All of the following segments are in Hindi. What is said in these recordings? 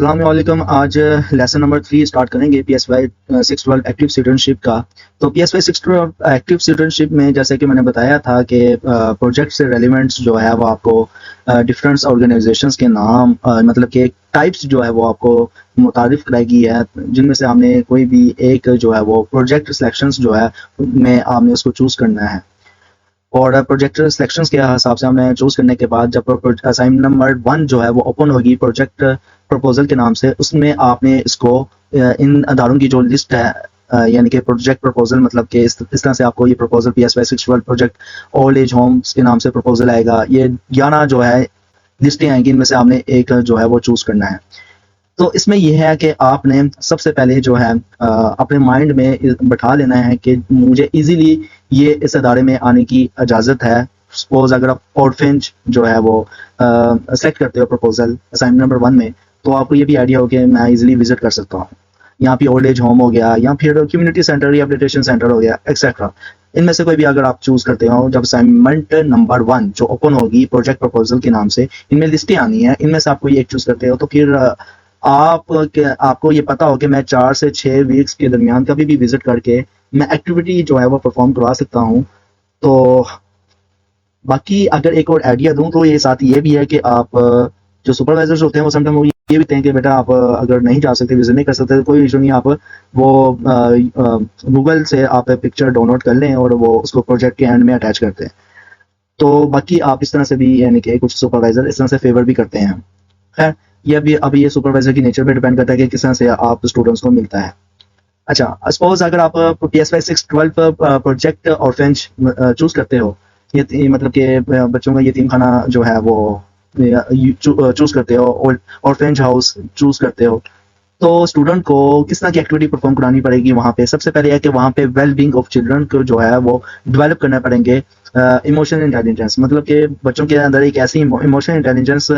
अस्सलाम वालेकुम। आज लेसन नंबर 3 स्टार्ट करेंगे PSY 612 एक्टिव स्टूडेंटशिप का। तो PSY 612 एक्टिव स्टूडेंटशिप में जैसे कि मैंने बताया था कि प्रोजेक्ट से रेलिवेंट्स जो है वो आपको डिफरेंट ऑर्गेनाइजेशंस के नाम मतलब कि टाइप्स जो है वो आपको मुतारिफ कराएगी है, जिनमें से आपने कोई भी एक जो है वो प्रोजेक्ट सिलेक्शंस जो है में आपने उसको चूज़ करना है। और प्रोजेक्ट सिलेक्शंस के हिसाब से हमने चूज़ करने के बाद जब असाइनमेंट नंबर 1 जो है वो ओपन होगी प्रोजेक्ट प्रपोजल के नाम से, उसमें आपने इसको इन अदारों की जो लिस्ट है यानी कि प्रोजेक्ट प्रपोजल मतलब कि इस तरह से आपको ये proposal PSY 612 project old age homes के नाम से प्रपोजल आएगा। ये 11 जो है लिस्टें आएंगी, इनमें से आपने एक जो है वो चूज़ करना है। तो इसमें यह है कि आपने सबसे पहले जो है अपने माइंड में बैठा लेना है कि मुझे इजीली ये इस अदारे में आने की इजाज़त है। सपोज अगर आप ऑर्फेंज जो है वो सेलेक्ट करते हो प्रपोजल असाइनमेंट नंबर 1 में, तो आपको ये भी आइडिया हो कि मैं इजीली विजिट कर सकता हूँ। यहाँ पे ओल्ड एज होम हो गया या फिर कम्युनिटी सेंटर रिहेबिलिटेशन सेंटर हो गया एक्सेट्रा। इनमें से कोई भी अगर आप चूज करते हो, जब असाइनमेंट नंबर 1 जो ओपन होगी प्रोजेक्ट प्रपोजल के नाम से, इनमें लिस्टें आनी है, इनमें से आप कोई एक चूज करते हो, तो फिर आपको ये पता हो कि मैं 4 से 6 वीक्स के दरमियान कभी भी विजिट करके मैं एक्टिविटी जो है वो परफॉर्म करवा सकता हूँ। तो बाकी अगर एक और आइडिया दूं तो ये साथ ये भी है कि आप जो सुपरवाइजर्स होते हैं वो समटाइम वो ये भी कहते हैं कि बेटा आप अगर नहीं जा सकते, विजिट नहीं कर सकते, तो कोई इशू नहीं, आप वो गूगल से आप पिक्चर डाउनलोड कर लें और वो उसको प्रोजेक्ट के एंड में अटैच करते हैं। तो बाकी आप इस तरह से भी यानी कि कुछ सुपरवाइजर इस तरह से फेवर भी करते हैं। खैर ये भी अभी ये सुपरवाइजर की नेचर पे डिपेंड करता है कि किस तरह से आप स्टूडेंट्स को मिलता है। अच्छा, सपोज अगर आप PSY 612 प्रोजेक्ट ऑर्फेंज चूज करते हो, ये मतलब कि बच्चों का यतीम खाना जो है वो चूज करते हो, ऑर्फेंज हाउस चूज करते हो, तो स्टूडेंट को किस तरह की एक्टिविटी परफॉर्म करानी पड़ेगी वहाँ पे। सबसे पहले है कि वहाँ पे वेल बींग ऑफ चिल्ड्रन को जो है वो डेवलप करना पड़ेंगे। इमोशनल इंटेलिजेंस मतलब कि बच्चों के अंदर एक ऐसी इमोशनल इंटेलिजेंस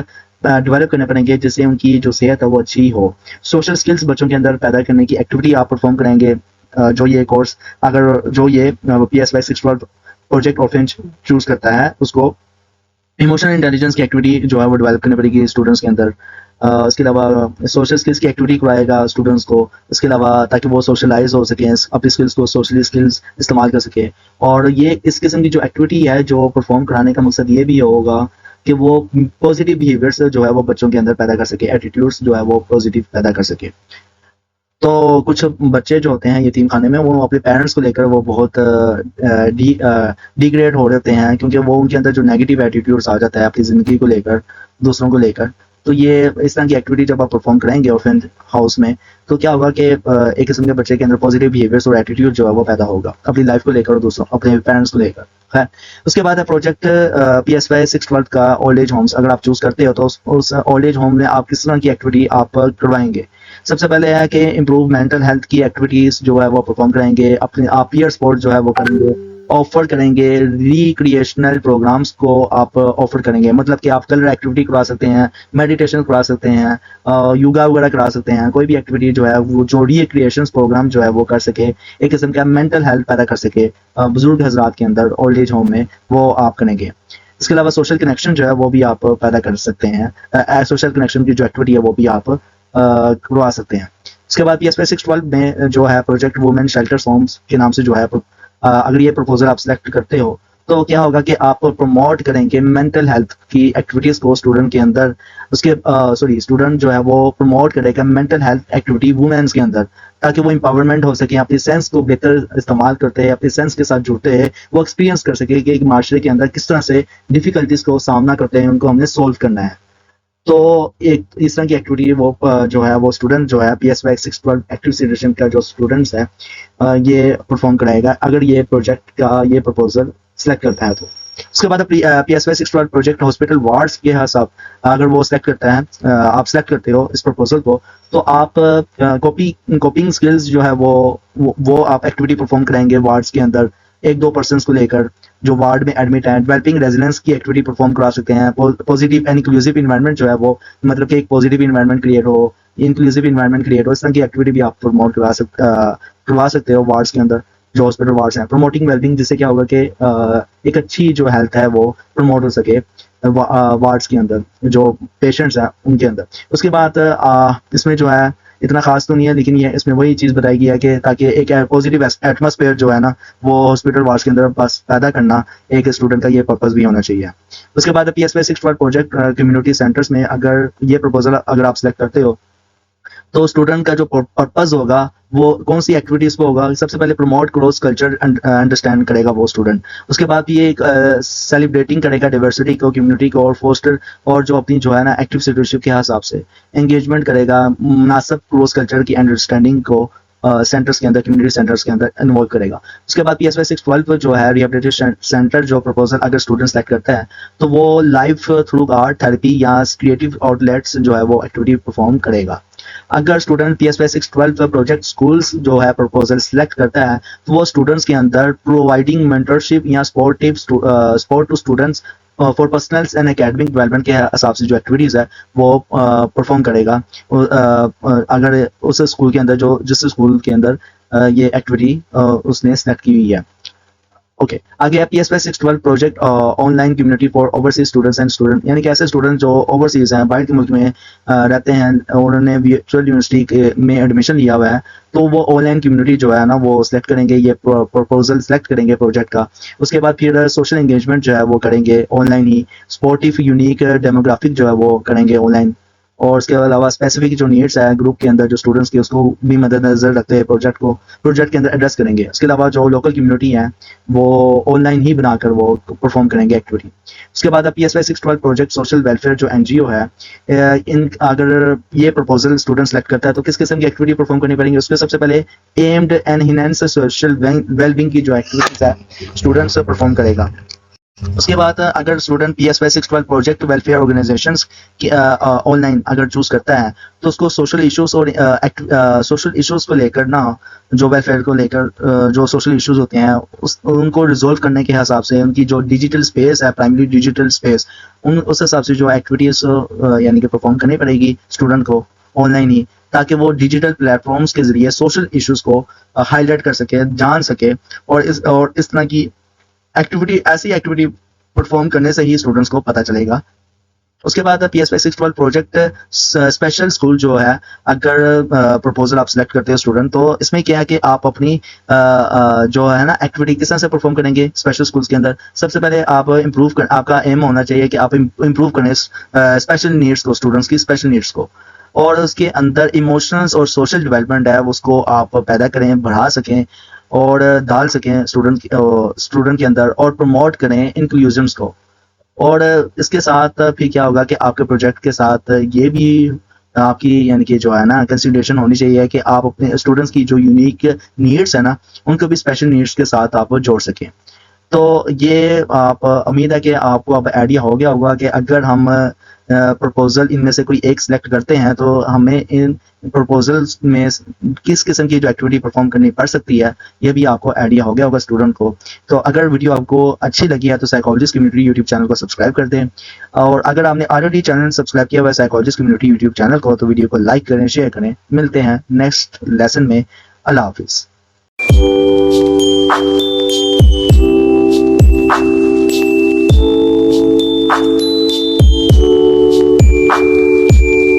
डेवलप करने पड़ेंगे जिससे उनकी जो सेहत है वो अच्छी हो। सोशल स्किल्स बच्चों के अंदर पैदा करने की एक्टिविटी आप परफॉर्म करेंगे। जो ये कोर्स अगर जो ये PSY 612 प्रोजेक्ट ऑफेंज चूज करता है, उसको इमोशनल इंटेलिजेंस की एक्टिविटी जो है वो डेवलप करनी पड़ेगी स्टूडेंट्स के अंदर। इसके अलावा सोशल स्किल्स की एक्टिविटी कराएगा स्टूडेंट्स को, इसके अलावा ताकि वो सोशलाइज हो सकें, अपनी स्किल्स को सोशली स्किल्स इस्तेमाल कर सके। और ये इस किस्म की जो एक्टिविटी है जो परफॉर्म कराने का मकसद ये भी होगा कि वो पॉजिटिव बिहेवियर्स जो है वो बच्चों के अंदर पैदा कर सके, एटीट्यूड्स जो है वो पॉजिटिव पैदा कर सके। तो कुछ बच्चे जो होते हैं यतीम खाने में, वो अपने पेरेंट्स को लेकर वो बहुत डिग्रेड हो रहे होते हैं, क्योंकि वो उनके अंदर जो नेगेटिव एटीट्यूड्स आ जाता है अपनी ज़िंदगी को लेकर, दूसरों को लेकर। तो ये इस तरह की एक्टिविटी जब आप परफॉर्म करेंगे ऑर्फेन हाउस में, तो क्या होगा कि एक किस्म के बच्चे के अंदर पॉजिटिव बिहेवियर्स और एटीट्यूड जो है वो पैदा होगा अपनी लाइफ को लेकर और दूसरों अपने पेरेंट्स को लेकर। है उसके बाद है प्रोजेक्ट PSY 612 का ओल्ड एज होम्स। अगर आप चूज करते हो तो उस ओल्ड एज होम में आप किस तरह की एक्टिविटी आप करवाएंगे। सबसे पहले है कि इम्प्रूव मेंटल हेल्थ की एक्टिविटीज जो है वो परफॉर्म करेंगे, अपने आप पीयर स्पोर्ट जो है वो करेंगे, ऑफर करेंगे, रिक्रिएशनल प्रोग्राम्स को आप ऑफर करेंगे। मतलब कि आप कलर एक्टिविटी करवा सकते हैं, मेडिटेशन करवा सकते हैं, योगा वगैरह करा सकते हैं, कोई भी एक्टिविटी जो है वो जो रिक्रिएशन प्रोग्राम जो है वो कर सके, एक किस्म का मेंटल हेल्थ पैदा कर सके बुजुर्ग हजरात के अंदर ओल्ड एज होम में, वो आप करेंगे। इसके अलावा सोशल कनेक्शन जो है वो भी आप पैदा कर सकते हैं। सोशल कनेक्शन की जो एक्टिविटी है वो भी आप करवा सकते हैं। इसके बाद PSY 612 में जो है प्रोजेक्ट वुमेन शेल्टर्स होम्स के नाम से जो है अगर ये प्रपोजल आप सिलेक्ट करते हो, तो क्या होगा कि आप प्रमोट करेंगे मेंटल हेल्थ की एक्टिविटीज को स्टूडेंट के अंदर। उसके स्टूडेंट जो है वो प्रमोट करेगा मेंटल हेल्थ एक्टिविटी वुमेन्स के अंदर, ताकि वो एम्पावरमेंट हो सके, अपनी सेंस को बेहतर इस्तेमाल करते हैं, अपने सेंस के साथ जुड़ते हैं, वो एक्सपीरियंस कर सके कि एक माशरे के अंदर किस तरह से डिफिकल्टीज को सामना करते हैं, उनको हमने सोल्व करना है। तो एक इस तरह की एक्टिविटी वो जो है वो स्टूडेंट जो है PSY 612 एक्टिव सिटीजन का जो स्टूडेंट्स है ये परफॉर्म कराएगा अगर ये प्रोजेक्ट का ये प्रपोजल सेलेक्ट करता है। तो उसके बाद PSY 612 प्रोजेक्ट हॉस्पिटल वार्ड्स के हिसाब अगर वो सिलेक्ट करता है, आप सिलेक्ट करते हो इस प्रपोजल को, तो आप कॉपिंग स्किल्स जो है वो आप एक्टिविटी परफॉर्म कराएंगे वार्ड्स के अंदर, 1-2 पर्सन्स को लेकर जो वार्ड में एडमिट है। डेवलपिंग रेजिडेंस की एक्टिविटी परफॉर्म करा सकते हैं। पॉजिटिव एंड इंक्लूसिव इन्वायरमेंट जो है वो मतलब कि एक पॉजिटिव इन्वायरमेंट क्रिएट हो, इंक्लूसिव इन्वायरमेंट क्रिएट हो, इस तरह की एक्टिविटी भी आप प्रमोट करवा सकते हो वार्ड्स के अंदर। जो हॉस्पिटल वार्ड्स हैं, प्रमोटिंग वेलबिंग, जिससे क्या होगा कि एक अच्छी जो हेल्थ है वो प्रमोट हो सके वार्ड्स के अंदर, जो पेशेंट्स हैं उनके अंदर। उसके बाद इसमें जो है इतना खास तो नहीं है, लेकिन ये इसमें वही चीज़ बताई गई है कि ताकि एक पॉजिटिव एटमॉस्फेयर जो है ना वो हॉस्पिटल वार्ड्स के अंदर बस पैदा करना एक स्टूडेंट का ये पर्पस भी होना चाहिए। उसके बाद PSY 612 प्रोजेक्ट कम्युनिटी सेंटर्स में अगर ये प्रपोजल अगर आप सेलेक्ट करते हो तो स्टूडेंट का जो पर्पस होगा वो कौन सी एक्टिविटीज पे होगा, सबसे पहले प्रमोट क्रॉस कल्चर अंडरस्टैंड करेगा वो स्टूडेंट। उसके बाद ये एक सेलिब्रेटिंग करेगा डाइवर्सिटी को, कम्युनिटी को, और फोस्टर और जो अपनी जो है ना एक्टिव सिटीजनशिप के हिसाब से एंगेजमेंट करेगा, मुनासिब क्रॉस कल्चर की अंडरस्टैंडिंग को सेंटर्स के अंदर, कम्युनिटी सेंटर्स के अंदर इन्वॉल्व करेगा। उसके बाद PSY 612 जो है रिहेबिलिटेशन सेंटर जो प्रपोजल अगर स्टूडेंट सेलेक्ट करता है तो वो लाइव थ्रू आर्ट थेरेपी या क्रिएटिव आउटलेट्स जो है वो एक्टिविटी परफॉर्म करेगा। अगर स्टूडेंट PSY 612 प्रोजेक्ट स्कूल्स जो है प्रपोजल सिलेक्ट करता है तो वो स्टूडेंट्स के अंदर प्रोवाइडिंग मेंटरशिप या support to students for personal and academic development के हिसाब से जो एक्टिविटीज़ है वो परफॉर्म करेगा। अगर उस स्कूल के अंदर जो जिस स्कूल के अंदर ये एक्टिविटी उसने सेलेक्ट की हुई है। ओके आगे है PSY 612 project online community for overseas students and student, यानी कि ऐसे स्टूडेंट जो ओवरसीज हैं, बाहर के मुल्क में रहते हैं और उन्होंने वर्चुअल यूनिवर्सिटी में एडमिशन लिया हुआ है, तो वो ऑनलाइन कम्युनिटी जो है ना वो सिलेक्ट करेंगे, ये प्रपोजल सेलेक्ट करेंगे प्रोजेक्ट का। उसके बाद फिर सोशल एंगेजमेंट जो है वो करेंगे ऑनलाइन ही, स्पोर्टिव यूनिक डेमोग्राफिक जो है वो करेंगे ऑनलाइन, और उसके अलावा स्पेसिफिक जो नीड्स है ग्रुप के अंदर जो स्टूडेंट्स की उसको भी मद्देनजर रखते हैं प्रोजेक्ट के अंदर एड्रेस करेंगे। उसके अलावा जो लोकल कम्युनिटी है वो ऑनलाइन ही बनाकर वो परफॉर्म करेंगे एक्टिविटी। उसके बाद PSY 612 प्रोजेक्ट सोशल वेलफेयर जो NGO है, इन अगर ये प्रपोजल स्टूडेंट सेलेक्ट करता है तो किस किस्म की एक्टिविटी परफॉर्म करनी पड़ेंगे, उसमें सबसे पहले aimed and enhance social wellbeing की जो एक्टिविटीज है स्टूडेंट्स परफॉर्म करेगा। उसके बाद अगर student PSY 612 project welfare organisations online अगर चूज करता है तो उसको सोशल इश्यूज और सोशल इश्यूज को लेकर ना, जो वेलफेयर को लेकर जो सोशल इश्यूज होते हैं उनको रिजोल्व करने के हिसाब से उनकी जो डिजिटल स्पेस है, प्राइमरी डिजिटल स्पेस, उस हिसाब से जो एक्टिविटीज यानी कि परफॉर्म करनी पड़ेगी स्टूडेंट को ऑनलाइन ही, ताकि वो डिजिटल प्लेटफॉर्म्स के जरिए सोशल इश्यूज को हाईलाइट कर सके, जान सके, और इस तरह की ऐसी एक्टिविटी परफॉर्म करने से ही स्टूडेंट्स को पता चलेगा। उसके बाद PSY 612 प्रोजेक्ट स्पेशल स्कूल जो है, अगर प्रपोजल आप सिलेक्ट करते हो स्टूडेंट, तो इसमें क्या है कि आप अपनी जो है ना एक्टिविटी किस तरह से परफॉर्म करेंगे स्पेशल स्कूल्स के अंदर। सबसे पहले आप आपका एम होना चाहिए कि आप इम्प्रूव करें स्पेशल नीड्स को, स्टूडेंट्स की स्पेशल नीड्स को, और उसके अंदर इमोशनल्स और सोशल डेवलपमेंट है उसको आप पैदा करें, बढ़ा सकें और डाल सकें स्टूडेंट के अंदर, और प्रमोट करें इंक्लूजन्स को। और इसके साथ फिर क्या होगा कि आपके प्रोजेक्ट के साथ ये भी आपकी यानी कि जो है ना कंसिडरेशन होनी चाहिए कि आप अपने स्टूडेंट्स की जो यूनिक नीड्स है ना उनको भी स्पेशल नीड्स के साथ आप जोड़ सकें। तो ये आप उम्मीद है कि आपको अब आइडिया हो गया होगा कि अगर हम प्रपोजल इनमें से कोई एक सिलेक्ट करते हैं तो हमें इन प्रपोजल्स में किस किस्म की जो एक्टिविटी परफॉर्म करनी पड़ सकती है, ये भी आपको आइडिया हो गया होगा स्टूडेंट को। तो अगर वीडियो आपको अच्छी लगी है तो साइकोलॉजिस्ट कम्युनिटी यूट्यूब चैनल को सब्सक्राइब कर दें, और अगर आपने ऑलरेडी चैनल सब्सक्राइब किया हुआ है साइकोलॉजिस्ट कम्युनिटी यूट्यूब चैनल को तो वीडियो को लाइक करें, शेयर करें। मिलते हैं नेक्स्ट लेसन में। अल्लाह हाफिज़।